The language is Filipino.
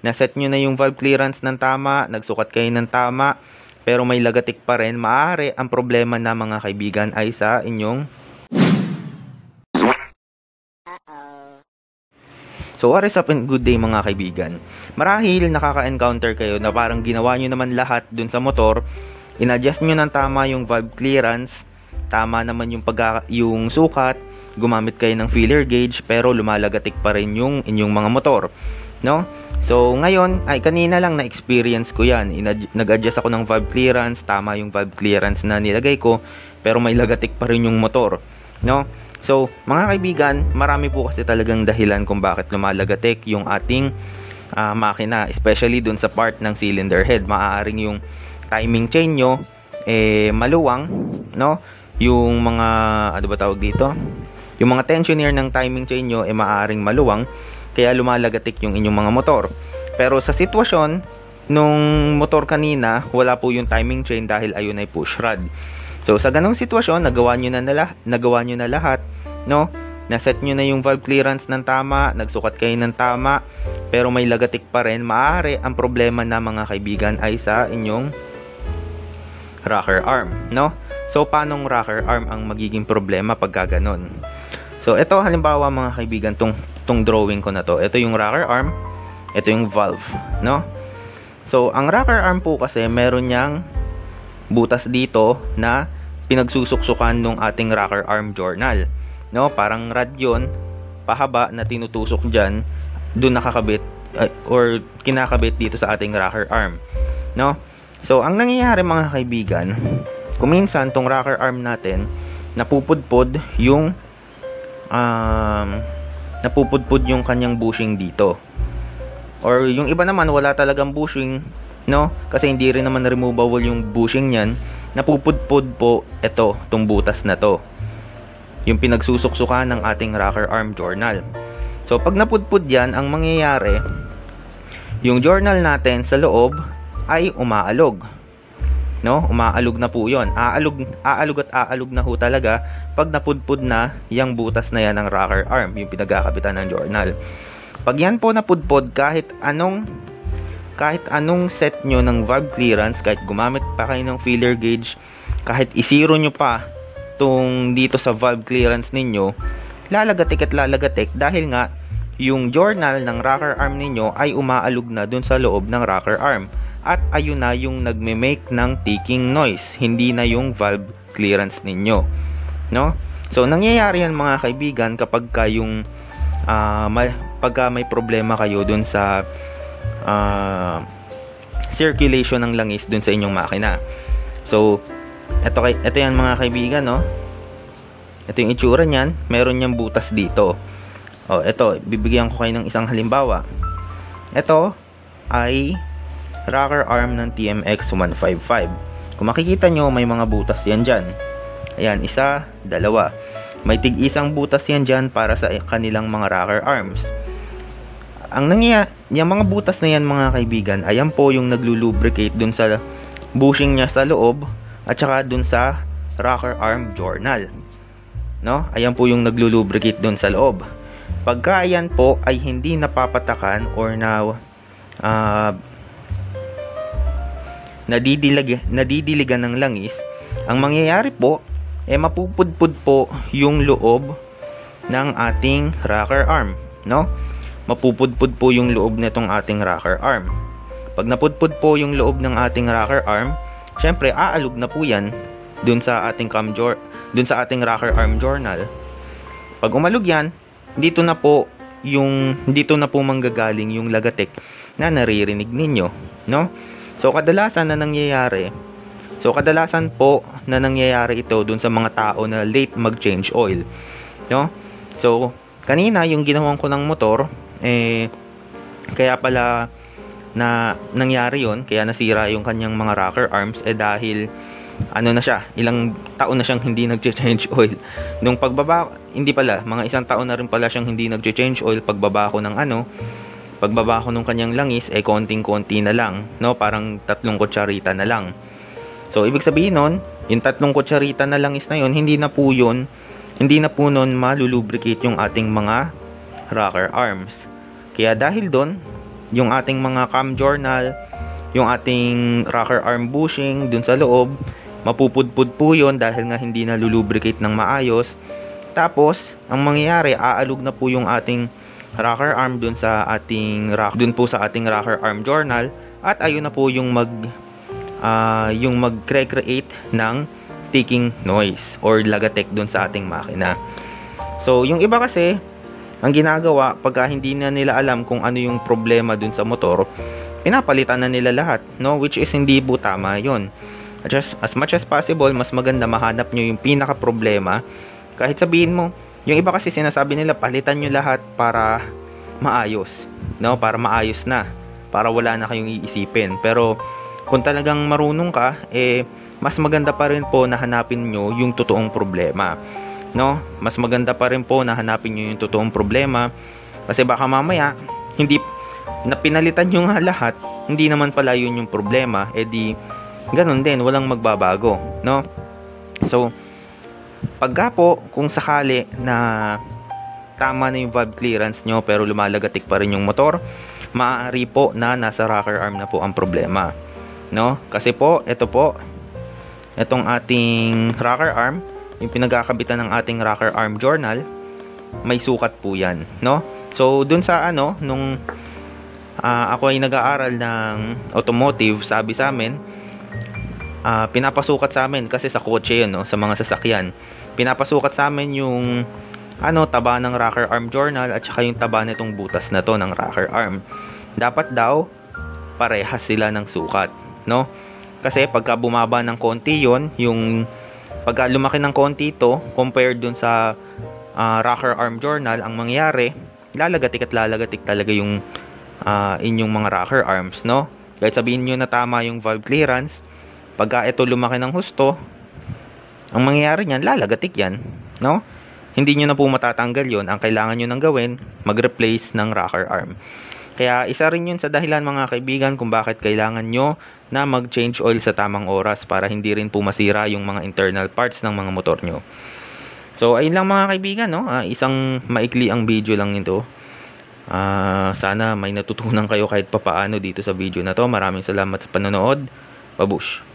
naset nyo na yung valve clearance ng tama, nagsukat kayo ng tama, pero may lagatik pa rin, maaari ang problema na mga kaibigan ay sa inyong So what is up and good day mga kaibigan. Marahil nakaka-encounter kayo na parang ginawa nyo naman lahat dun sa motor, in-adjust nyo ng tama yung valve clearance, tama naman yung sukat, gumamit kayo ng feeler gauge, pero lumalagatik pa rin yung inyong mga motor, no? So ngayon, kanina lang na-experience ko yan. Nag-adjust ako ng valve clearance, tama yung valve clearance na nilagay ko, pero may lagatik pa rin yung motor, no? So, mga kaibigan, marami po kasi talagang dahilan kung bakit lumalagatik yung ating makina, especially dun sa part ng cylinder head. Maaaring yung timing chain nyo maluwang, no? Yung mga, ano ba tawag dito? Yung mga tensioner ng timing chain nyo maaaring maluwang, kaya lumalagatik yung inyong mga motor. Pero sa sitwasyon nung motor kanina, wala po yung timing chain dahil ayun ay push rod. So sa ganung sitwasyon, nagawa nyo na lahat, no? Naset nyo na yung valve clearance ng tama, nagsukat kayo ng tama, pero may lagatik pa rin, maaari ang problema na mga kaibigan ay sa inyong rocker arm, no? So paanong rocker arm ang magiging problema pagka ganon? So ito halimbawa mga kaibigan, tong drawing ko na to, ito yung rocker arm, ito yung valve, no? So ang rocker arm po kasi meron niyang butas dito na pinagsusuksukan nung ating rocker arm journal, no? Parang rod yun, pahaba na tinutusok dyan, dun nakakabit or kinakabit dito sa ating rocker arm, no? So ang nangyayari mga kaibigan, kuminsan tong rocker arm natin napupudpod yung kanyang bushing dito, or yung iba naman wala talagang bushing, no? Kasi hindi rin naman removable yung bushing niyan, napupudpod po tong butas na to, yung pinagsusuksukan ng ating rocker arm journal. So pag napudpod yan, ang mangyayari, yung journal natin sa loob ay umaalog, no? Umaalog na po yon, aalog at aalog na ho talaga pag napudpod na yung butas na yan ng rocker arm, yung pinagkakabitan ng journal. Pag yan po napudpod, kahit anong set nyo ng valve clearance, kahit gumamit pa kayo ng feeler gauge, kahit isiro nyo pa dito sa valve clearance ninyo, lalagatik at lalagatik dahil nga yung journal ng rocker arm ninyo ay umaalog na dun sa loob ng rocker arm, at ayun na yung nagme-make ng ticking noise, hindi na yung valve clearance ninyo, no? So nangyayari yan mga kaibigan kapag pagka may problema kayo dun sa circulation ng langis dun sa inyong makina. So ito yan mga kaibigan, no? Ito yung itsura niyan, meron niyang butas dito. Ito, bibigyan ko kayo ng isang halimbawa. Ito ay rocker arm ng TMX 155. Kung makikita nyo, may mga butas yan dyan. Ayan, isa, dalawa. May tig-isang butas yan dyan para sa kanilang mga rocker arms. Ang nangyayari, yung mga butas na yan mga kaibigan, ayan po yung naglulubricate dun sa bushing niya sa loob at saka dun sa rocker arm journal, no? Ayan po yung naglulubricate dun sa loob. Pagka ayan po ay hindi napapatakan or nadidiligan ng langis, ang mangyayari po mapupudpud po yung loob ng ating rocker arm, no? Mapupudpud po yung loob nitong ating rocker arm. Pag napudpud po yung loob ng ating rocker arm, syempre aalog na po yan dun sa ating rocker arm journal. Pag umalog yan, dito na po manggagaling yung lagatik na naririnig ninyo, no? So kadalasan po na nangyayari ito dun sa mga tao na late mag-change oil, no? So kanina yung ginawan ko ng motor, kaya pala na nangyari yon, kaya nasira yung kanyang mga rocker arms, dahil ilang taon na siyang hindi nag-change oil. Nung mga isang taon na rin pala siyang hindi nag-change oil. Pagbaba ko nung kanyang langis, konting-konti na lang, no? Parang 3 kutsarita na lang. So ibig sabihin nun, yung 3 kutsarita na langis na yon, hindi na po malulubricate yung ating mga rocker arms. Kaya dahil doon, yung ating mga cam journal, yung ating rocker arm bushing dun sa loob, mapupudpud po yun dahil nga hindi na lulubricate ng maayos. Tapos, ang mangyayari, aalog na po yung ating rocker arm dun sa ating rocker arm journal, at ayun na po yung mag-create ng ticking noise or lagatek dun sa ating makina. So, yung iba kasi, ang ginagawa, pagka hindi na nila alam kung ano yung problema dun sa motor, pinapalitan na nila lahat, no? Which is hindi po tama yun. As much as possible, mas maganda mahanap nyo yung pinaka problema. Kahit sabihin mo, yung iba kasi sinasabi nila, palitan nyo lahat para maayos, no? Para maayos na, para wala na kayong iisipin. Pero kung talagang marunong ka, mas maganda pa rin po na hanapin nyo yung totoong problema, no? Mas maganda pa rin po na hanapin nyo yung totoong problema, kasi baka mamaya hindi na pinalitan nyo nga lahat, hindi naman pala yun yung problema, di ganun din, walang magbabago, no? So, pagka po, kung sakali na tama na yung valve clearance nyo pero lumalagatik pa rin yung motor, maaari po na nasa rocker arm na po ang problema, no? Kasi po, itong ating rocker arm, yung pinagkakabitan ng ating rocker arm journal, may sukat po yan, no? So, dun sa nung ako ay nag-aaral ng automotive, sabi sa amin, pinapasukat sa amin kasi sa kotse yun, no? Sa mga sasakyan, pinapasukat sa amin yung taba ng rocker arm journal at saka yung taba nitong butas na to ng rocker arm. Dapat daw parehas sila ng sukat, no? Kasi pagka bumaba ng konti yon, yung pagka lumaki ng konti ito compared dun sa rocker arm journal, ang mangyayari, lalagatik talaga yung inyong mga rocker arms, no? Kahit sabihin nyo na tama yung valve clearance, pagka ito lumaki ng husto, ang mangyayari niyan, lalagatik yan, no? Hindi nyo na po matatanggal yon. Ang kailangan nyo nang gawin, mag-replace ng rocker arm. Kaya isa rin yun sa dahilan, mga kaibigan, kung bakit kailangan nyo na mag-change oil sa tamang oras para hindi rin po masira yung mga internal parts ng mga motor nyo. So, ayun lang mga kaibigan, no? Isang maikli ang video lang ito. Sana may natutunan kayo kahit papaano dito sa video na to. Maraming salamat sa panonood. Babush!